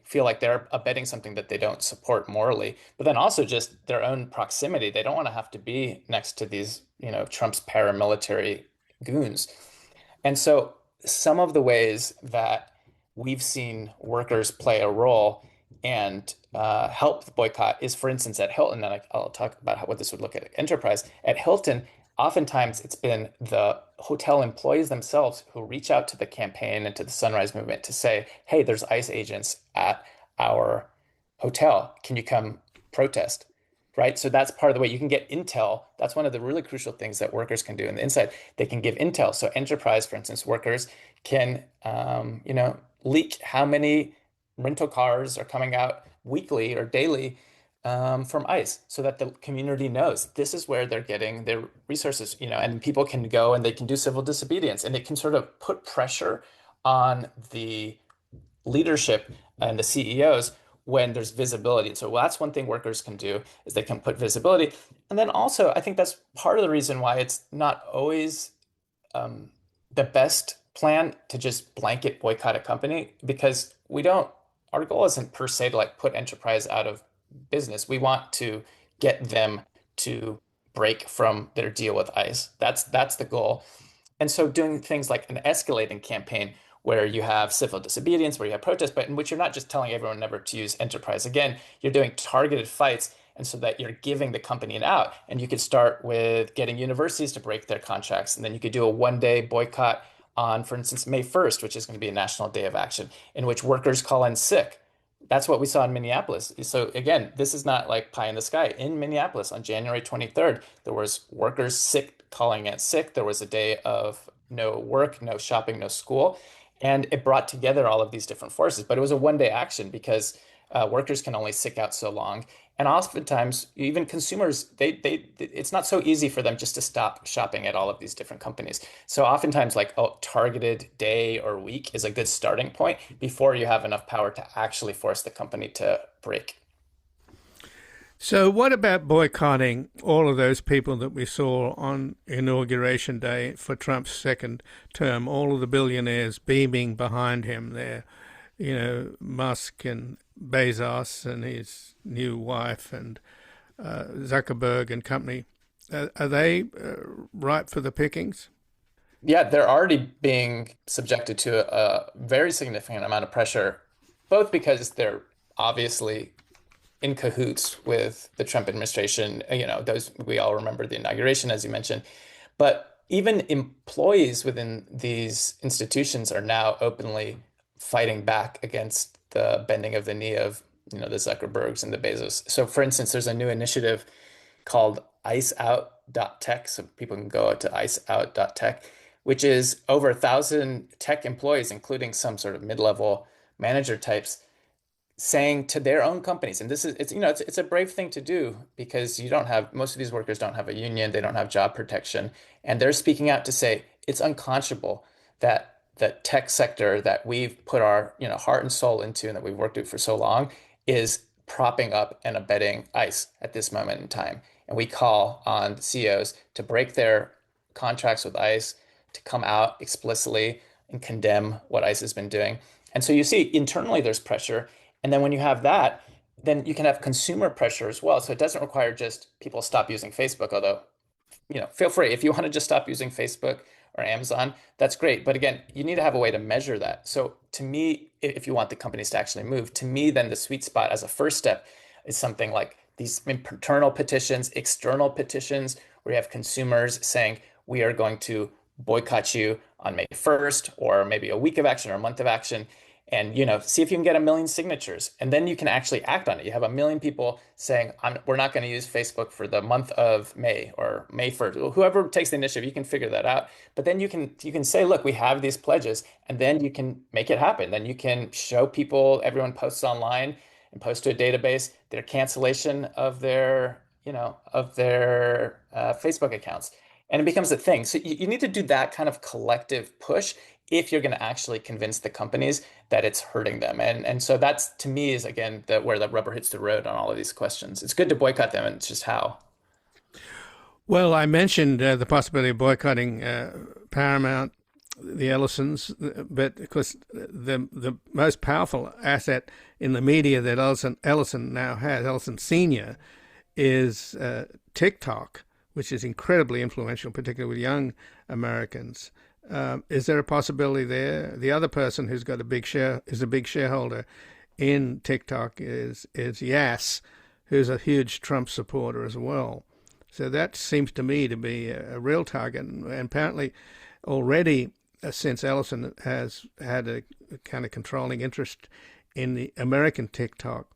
feel like they're abetting something that they don't support morally, but then also just their own proximity. They don't want to have to be next to these, Trump's paramilitary goons. And so some of the ways that we've seen workers play a role and help the boycott is, for instance, at Hilton, and I'll talk about what this would look at Enterprise. At Hilton, oftentimes it's been the hotel employees themselves who reach out to the campaign and to the Sunrise Movement to say, hey, there's ICE agents at our hotel. Can you come protest? Right? So that's part of the way you can get intel. That's one of the really crucial things that workers can do in the inside. They can give intel. So Enterprise, for instance, workers can, leak how many rental cars are coming out weekly or daily from ICE, so that the community knows this is where they're getting their resources, and people can go and they can do civil disobedience, and it can sort of put pressure on the leadership and the CEOs when there's visibility. So that's one thing workers can do, is they can put visibility. And then also, I think that's part of the reason why it's not always the best plan to just blanket boycott a company, because our goal isn't per se to put Enterprise out of business. We want to get them to break from their deal with ICE. That's the goal. And so doing things like an escalating campaign where you have civil disobedience, where you have protests, but in which you're not just telling everyone never to use Enterprise again, you're doing targeted fights And so that you're giving the company an out. And you could start with getting universities to break their contracts. And then you could do a 1 day boycott on, for instance, May 1st, which is going to be a national day of action, in which workers call in sick. That's what we saw in Minneapolis. So again, this is not like pie in the sky. In Minneapolis on January 23rd, there was workers sick calling in sick. There was a day of no work, no shopping, no school. And it brought together all of these different forces. But it was a 1 day action because workers can only stick out so long. And oftentimes, even consumers, it's not so easy for them just to stop shopping at all of these different companies. So oftentimes, like a targeted day or week is a good starting point before you have enough power to actually force the company to break. So what about boycotting all of those people that we saw on Inauguration Day for Trump's second term, all of the billionaires beaming behind him there, Musk and Bezos and his new wife and Zuckerberg and company? Are they ripe for the pickings? Yeah, they're already being subjected to a very significant amount of pressure, both because they're obviously in cahoots with the Trump administration. Those we all remember the inauguration, as you mentioned, but even employees within these institutions are now openly fighting back against the bending of the knee of, the Zuckerbergs and the Bezos. So, for instance, there's a new initiative called iceout.tech. So people can go to iceout.tech, which is over 1,000 tech employees, including some sort of mid-level manager types, saying to their own companies, and it's a brave thing to do because most of these workers don't have a union, they don't have job protection, and they're speaking out to say it's unconscionable that the tech sector that we've put our heart and soul into and that we've worked with for so long is propping up and abetting ICE at this moment in time. And we call on CEOs to break their contracts with ICE, to come out explicitly and condemn what ICE has been doing. And so you see internally there's pressure. And then when you have that, then you can have consumer pressure as well. So it doesn't require just people stop using Facebook, although, feel free. If you want to just stop using Facebook or Amazon, that's great. But again, you need to have a way to measure that. So to me, if you want the companies to actually move, to me, then the sweet spot as a first step is something like these internal petitions, external petitions, where you have consumers saying, we are going to boycott you on May 1st, or maybe a week of action or a month of action. And see if you can get 1 million signatures, and then you can actually act on it. You have 1 million people saying, we're not going to use Facebook for the month of May or May 1st. Whoever takes the initiative, you can figure that out. But then you can say, look, we have these pledges, and then you can make it happen. Then you can show people, everyone posts online and post to a database their cancellation of their Facebook accounts, and it becomes a thing. So you need to do that kind of collective push if you're going to actually convince the companies that it's hurting them. And so that's, to me, is again where the rubber hits the road on all of these questions. It's good to boycott them, and it's just how. Well, I mentioned the possibility of boycotting Paramount, the Ellisons, but because the most powerful asset in the media that Ellison now has, Ellison Senior, is TikTok, which is incredibly influential, particularly with young Americans. Is there a possibility there? The other person who's got a big shareholder in TikTok is Yas, who's a huge Trump supporter as well. So that seems to me to be a real target. And apparently already, since Ellison has had a kind of controlling interest in the American TikTok,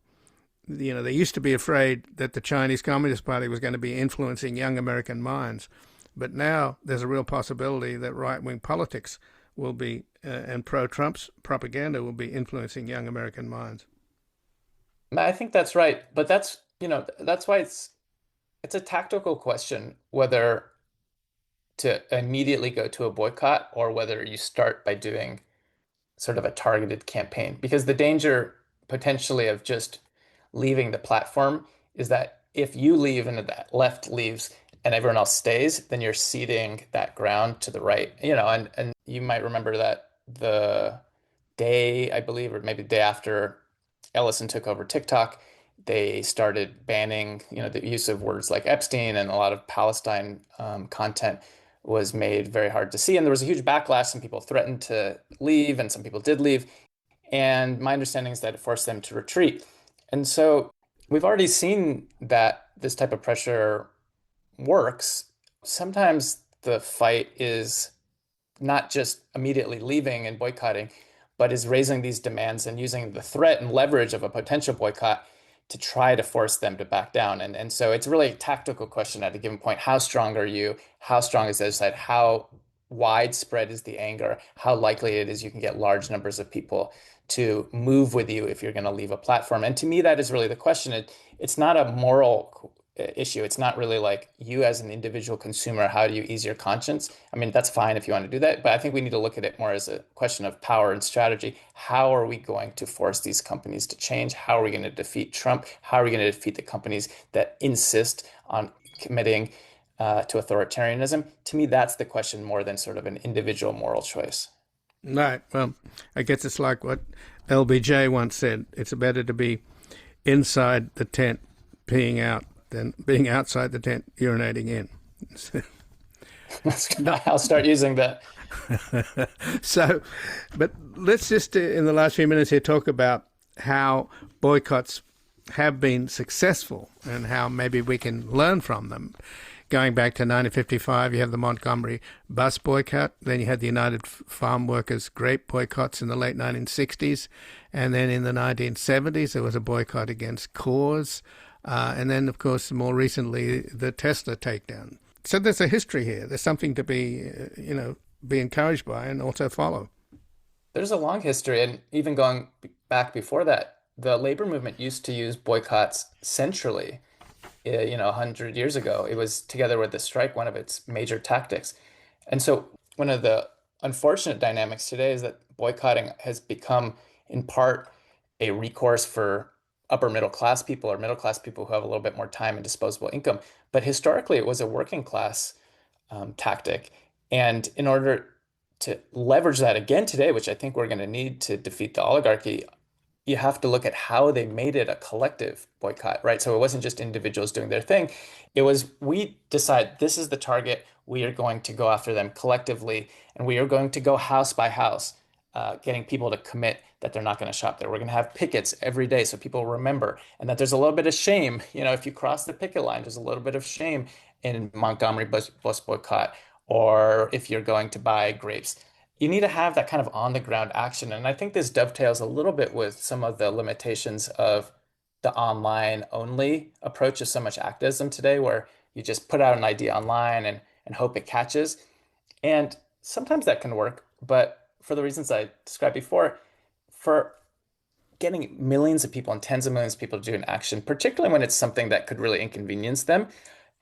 they used to be afraid that the Chinese Communist Party was going to be influencing young American minds. But now there's a real possibility that right-wing politics will be, and pro-Trump's propaganda will be influencing young American minds. I think that's right. But that's why it's a tactical question whether to immediately go to a boycott or whether you start by doing sort of a targeted campaign. Because the danger potentially of just leaving the platform is that if you leave and the left leaves and everyone else stays, then you're ceding that ground to the right. And you might remember that the day, I believe, or maybe the day after Ellison took over TikTok, they started banning, the use of words like Epstein, and a lot of Palestine content was made very hard to see. And there was a huge backlash. Some people threatened to leave, and some people did leave. And my understanding is that it forced them to retreat. And so We've already seen that this type of pressure works. Sometimes the fight is not just immediately leaving and boycotting, but is raising these demands and using the threat and leverage of a potential boycott to try to force them to back down. And so it's really a tactical question at a given point. How strong are you? How strong is the other side? How widespread is the anger? How likely it is you can get large numbers of people to move with you if you're going to leave a platform? And to me, that is really the question. It's not a moral issue. It's not really like you as an individual consumer, how do you ease your conscience? I mean, that's fine if you want to do that, but I think we need to look at it more as a question of power and strategy. How are we going to force these companies to change? How are we going to defeat Trump? How are we going to defeat the companies that insist on committing to authoritarianism? To me, that's the question more than sort of an individual moral choice. Right. Well, I guess it's like what LBJ once said. It's better to be inside the tent peeing out than being outside the tent urinating in. I'll start using that. So, but let's just, in the last few minutes here, talk about how boycotts have been successful and how maybe we can learn from them. Going back to 1955, you have the Montgomery bus boycott. Then you had the United Farm Workers grape boycotts in the late 1960s. And then in the 1970s, there was a boycott against Coors. And then, of course, more recently, the Tesla takedown. So there's a history here. There's something to be, be encouraged by and also follow. There's a long history, and even going back before that, the labor movement used to use boycotts centrally. 100 years ago, it was together with the strike one of its major tactics. And so one of the unfortunate dynamics today is that boycotting has become, in part, a recourse for upper middle class people or middle class people who have a little bit more time and disposable income. But historically, it was a working class tactic. And in order to leverage that again today, which I think we're going to need to defeat the oligarchy, you have to look at how they made it a collective boycott, right? So it wasn't just individuals doing their thing. It was, we decide this is the target. We are going to go after them collectively, and we are going to go house by house, getting people to commit that they're not going to shop there. We're going to have pickets every day so people remember, and that there's a little bit of shame. If you cross the picket line, there's a little bit of shame in Montgomery bus boycott, or if you're going to buy grapes. You need to have that kind of on the ground action. And I think this dovetails a little bit with some of the limitations of the online only approach of so much activism today, where you just put out an idea online and hope it catches. And sometimes that can work, but for the reasons I described before, for getting millions of people and tens of millions of people to do an action, particularly when it's something that could really inconvenience them,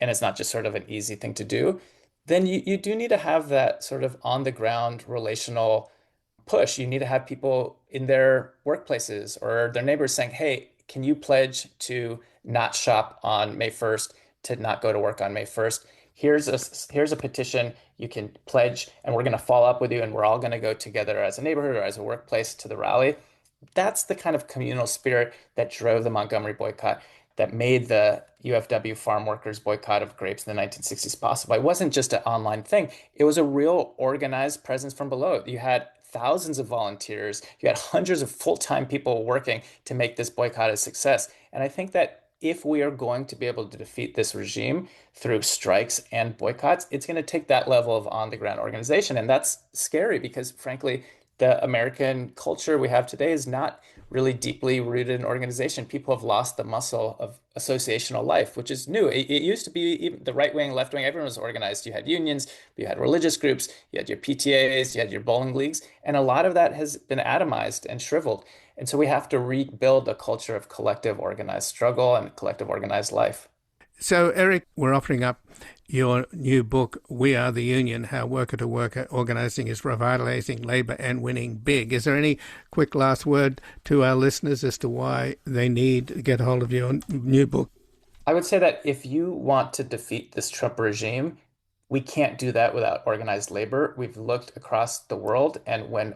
and it's not just sort of an easy thing to do, then you do need to have that sort of on the ground relational push. You need to have people in their workplaces or their neighbors saying, hey, can you pledge to not shop on May 1st, to not go to work on May 1st? Here's a petition you can pledge, and we're going to follow up with you, and we're all going to go together as a neighborhood or as a workplace to the rally. That's the kind of communal spirit that drove the Montgomery boycott, that made the UFW farm workers boycott of grapes in the 1960s possible. It wasn't just an online thing. It was a real organized presence from below. You had thousands of volunteers. You had hundreds of full-time people working to make this boycott a success. And I think that if we are going to be able to defeat this regime through strikes and boycotts, it's going to take that level of on-the-ground organization. And that's scary because, frankly, the American culture we have today is not really deeply rooted in organization. People have lost the muscle of associational life, which is new. It used to be even the right wing, left wing, everyone was organized. You had unions, you had religious groups, you had your PTAs, you had your bowling leagues, and a lot of that has been atomized and shriveled. And so we have to rebuild a culture of collective organized struggle and collective organized life. So, Eric, we're offering up your new book, We Are the Union, How Worker-to-Worker Organizing is Revitalizing Labor and Winning Big. Is there any quick last word to our listeners as to why they need to get hold of your new book? I would say that if you want to defeat this Trump regime, we can't do that without organized labor. We've looked across the world, and when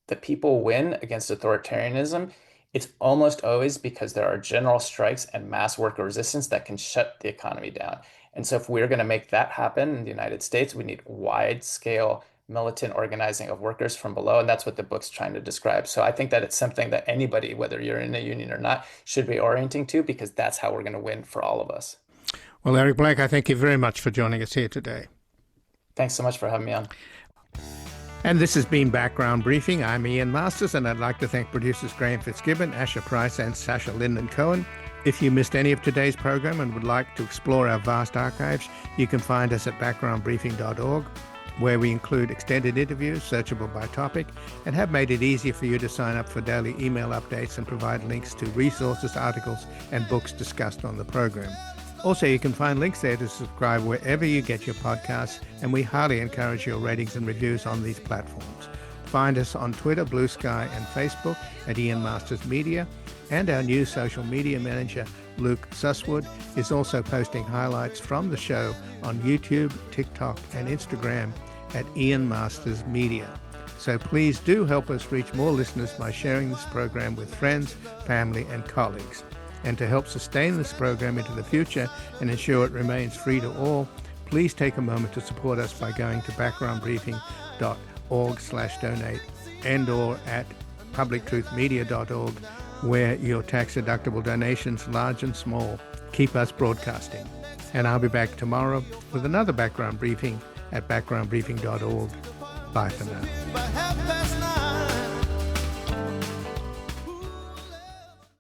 the people win against authoritarianism, it's almost always because there are general strikes and mass worker resistance that can shut the economy down. And so if we're going to make that happen in the United States, we need wide scale militant organizing of workers from below. And that's what the book's trying to describe. So I think that it's something that anybody, whether you're in a union or not, should be orienting to, because that's how we're going to win for all of us. Well, Eric Blanc, I thank you very much for joining us here today. Thanks so much for having me on. And this has been Background Briefing. I'm Ian Masters, and I'd like to thank producers Graham Fitzgibbon, Asher Price, and Sasha Linden-Cohen. If you missed any of today's program and would like to explore our vast archives, you can find us at backgroundbriefing.org, where we include extended interviews, searchable by topic, and have made it easier for you to sign up for daily email updates and provide links to resources, articles, and books discussed on the program. Also, you can find links there to subscribe wherever you get your podcasts, and we highly encourage your ratings and reviews on these platforms. Find us on Twitter, Blue Sky, and Facebook at Ian Masters Media, and our new social media manager, Luke Susswood, is also posting highlights from the show on YouTube, TikTok, and Instagram at Ian Masters Media. So please do help us reach more listeners by sharing this program with friends, family, and colleagues. And to help sustain this program into the future and ensure it remains free to all, please take a moment to support us by going to backgroundbriefing.org/donate and/or at publictruthmedia.org, where your tax-deductible donations, large and small, keep us broadcasting. And I'll be back tomorrow with another Background Briefing at backgroundbriefing.org. Bye for now.